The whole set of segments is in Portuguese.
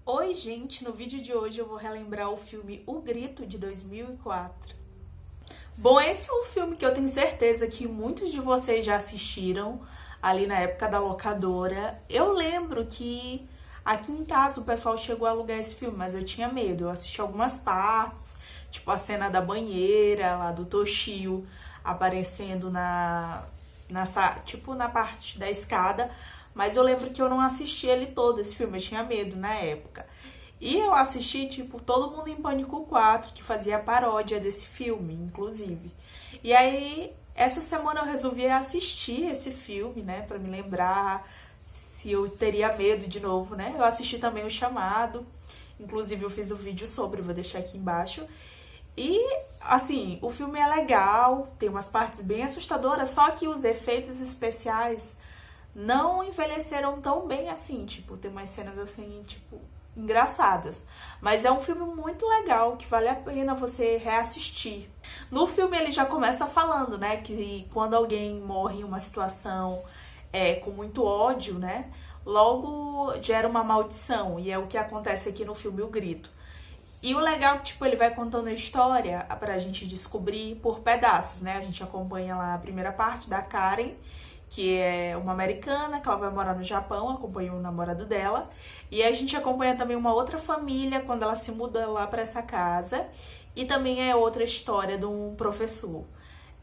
Oi, gente! No vídeo de hoje eu vou relembrar o filme O Grito, de 2004. Bom, esse é um filme que eu tenho certeza que muitos de vocês já assistiram ali na época da locadora. Eu lembro que aqui em casa o pessoal chegou a alugar esse filme, mas eu tinha medo. Eu assisti algumas partes, tipo a cena da banheira, lá do Toshio aparecendo tipo na parte da escada, mas eu lembro que eu não assisti ele todo, esse filme, eu tinha medo na época. E eu assisti, tipo, Todo Mundo em Pânico 4, que fazia paródia desse filme, inclusive. E aí, essa semana eu resolvi assistir esse filme, né, pra me lembrar se eu teria medo de novo, né. Eu assisti também O Chamado, inclusive eu fiz um vídeo sobre, vou deixar aqui embaixo. E, assim, o filme é legal, tem umas partes bem assustadoras, só que os efeitos especiais não envelheceram tão bem assim, tipo, tem umas cenas assim, tipo, engraçadas. Mas é um filme muito legal, que vale a pena você reassistir. No filme ele já começa falando, né, que quando alguém morre em uma situação com muito ódio, né, logo gera uma maldição, e é o que acontece aqui no filme O Grito. E o legal é que, tipo, ele vai contando a história pra gente descobrir por pedaços, né? A gente acompanha lá a primeira parte da Karen, que é uma americana, que ela vai morar no Japão, acompanha o namorado dela. E a gente acompanha também uma outra família, quando ela se muda lá pra essa casa. E também é outra história de um professor.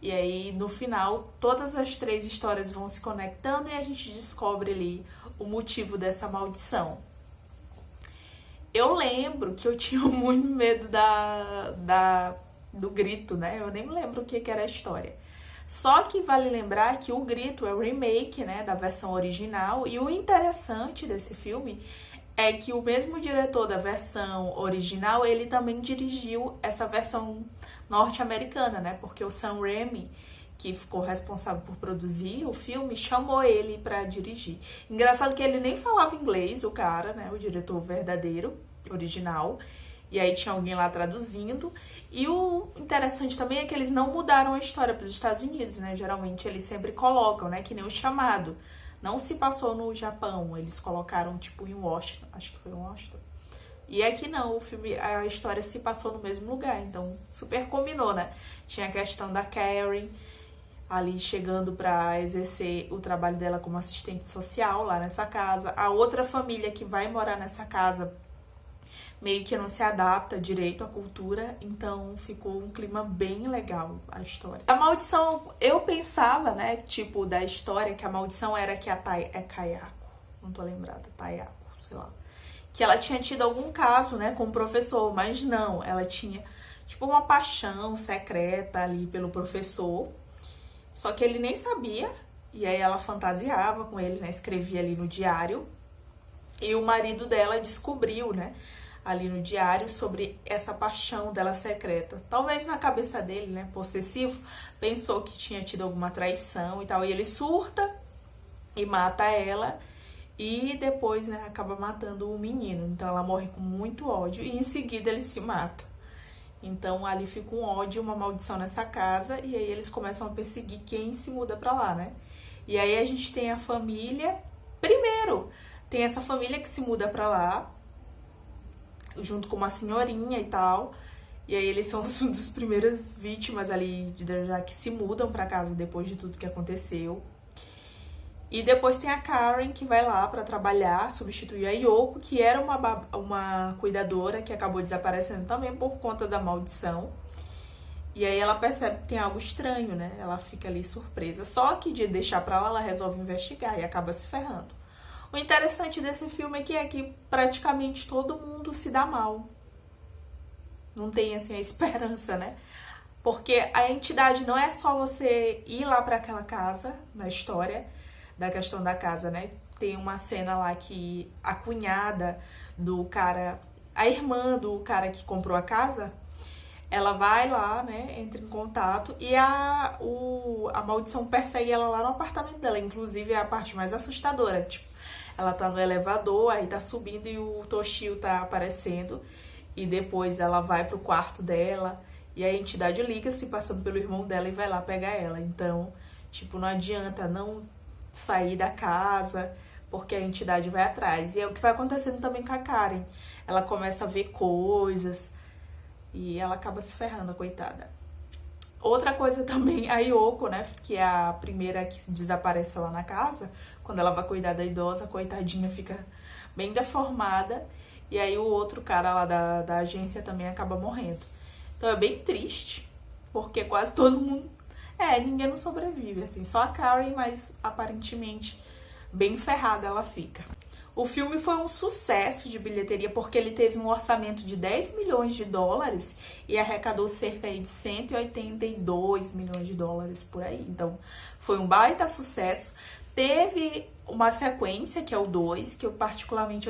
E aí, no final, todas as três histórias vão se conectando e a gente descobre ali o motivo dessa maldição. Eu lembro que eu tinha muito medo do grito, né? Eu nem lembro o que era a história. Só que vale lembrar que o Grito é o remake, né, da versão original. E o interessante desse filme é que o mesmo diretor da versão original, ele também dirigiu essa versão norte-americana, né? Porque o Sam Raimi, que ficou responsável por produzir o filme, chamou ele pra dirigir. Engraçado que ele nem falava inglês, o cara, né, o diretor verdadeiro, original. E aí tinha alguém lá traduzindo. E o interessante também é que eles não mudaram a história para os Estados Unidos, né? Geralmente eles sempre colocam, né, que nem O Chamado. Não se passou no Japão, eles colocaram tipo em Washington, acho que foi em Washington. E aqui não, o filme, a história se passou no mesmo lugar, então super combinou, né? Tinha a questão da Karen ali chegando para exercer o trabalho dela como assistente social lá nessa casa. A outra família que vai morar nessa casa meio que não se adapta direito à cultura, então ficou um clima bem legal a história. A maldição, eu pensava, né, tipo, da história, que a maldição era que a Kayako, não tô lembrada, Tayako, sei lá, que ela tinha tido algum caso, né, com o professor, mas não, ela tinha, tipo, uma paixão secreta ali pelo professor, só que ele nem sabia, e aí ela fantasiava com ele, né, escrevia ali no diário, e o marido dela descobriu, né, ali no diário sobre essa paixão dela secreta. Talvez na cabeça dele, né, possessivo, pensou que tinha tido alguma traição e tal, e ele surta e mata ela e depois, né, acaba matando o menino. Então ela morre com muito ódio e em seguida ele se mata. Então ali fica um ódio, uma maldição nessa casa e aí eles começam a perseguir quem se muda pra lá, né? E aí a gente tem a família, primeiro, tem essa família que se muda pra lá, junto com uma senhorinha e tal. E aí eles são as das primeiras vítimas ali, já que se mudam pra casa depois de tudo que aconteceu. E depois tem a Karen, que vai lá pra trabalhar, substituir a Yoko, que era uma cuidadora que acabou desaparecendo também por conta da maldição. E aí ela percebe que tem algo estranho, né? Ela fica ali surpresa. Só que de deixar pra lá, ela resolve investigar e acaba se ferrando. O interessante desse filme é que praticamente todo mundo se dá mal. Não tem, assim, a esperança, né? Porque a entidade não é só você ir lá pra aquela casa, na história da questão da casa, né? Tem uma cena lá que a cunhada do cara, a irmã do cara que comprou a casa, ela vai lá, né, entra em contato e a maldição persegue ela lá no apartamento dela. Inclusive é a parte mais assustadora, tipo, ela tá no elevador, aí tá subindo e o Toshio tá aparecendo. E depois ela vai pro quarto dela e a entidade liga se passando pelo irmão dela e vai lá pegar ela. Então, tipo, não adianta não sair da casa, porque a entidade vai atrás. E é o que vai acontecendo também com a Karen. Ela começa a ver coisas e ela acaba se ferrando, coitada. Outra coisa também, a Yoko, né, que é a primeira que desaparece lá na casa, quando ela vai cuidar da idosa, a coitadinha fica bem deformada, e aí o outro cara lá da agência também acaba morrendo. Então é bem triste, porque quase todo mundo... ninguém não sobrevive, assim, só a Karen, mas aparentemente bem ferrada ela fica. O filme foi um sucesso de bilheteria porque ele teve um orçamento de 10 milhões de dólares e arrecadou cerca de 182 milhões de dólares por aí. Então, foi um baita sucesso. Teve uma sequência, que é o 2, que eu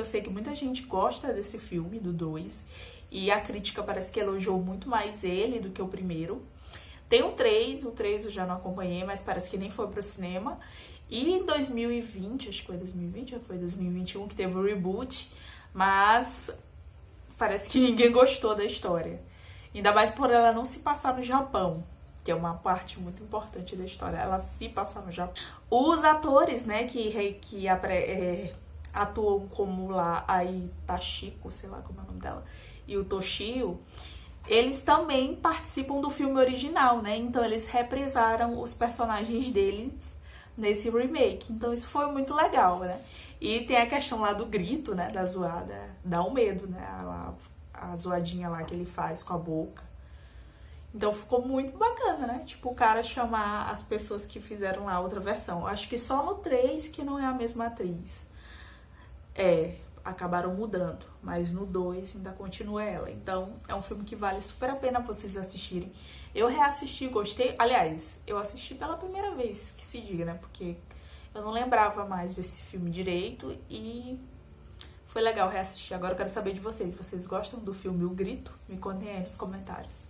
sei que muita gente gosta desse filme, do 2, e a crítica parece que elogiou muito mais ele do que o primeiro. Tem o 3 eu já não acompanhei, mas parece que nem foi pro cinema. E em 2020, acho que foi 2020 ou foi 2021, que teve o reboot, mas parece que ninguém gostou da história. Ainda mais por ela não se passar no Japão, que é uma parte muito importante da história, ela se passar no Japão. Os atores, né, que atuam como lá a Tachiko, sei lá como é o nome dela, e o Toshio, eles também participam do filme original, né? Então eles reprisaram os personagens deles nesse remake. Então isso foi muito legal, né? E tem a questão lá do grito, né? Da zoada. Dá um medo, né? A zoadinha lá que ele faz com a boca. Então ficou muito bacana, né? Tipo, o cara chamar as pessoas que fizeram lá outra versão. Acho que só no 3 que não é a mesma atriz. Acabaram mudando. Mas no 2 ainda continua ela. Então é um filme que vale super a pena vocês assistirem. Eu reassisti, gostei. Aliás, eu assisti pela primeira vez, que se diga, né? Porque eu não lembrava mais desse filme direito e foi legal reassistir. Agora eu quero saber de vocês. Vocês gostam do filme O Grito? Me contem aí nos comentários.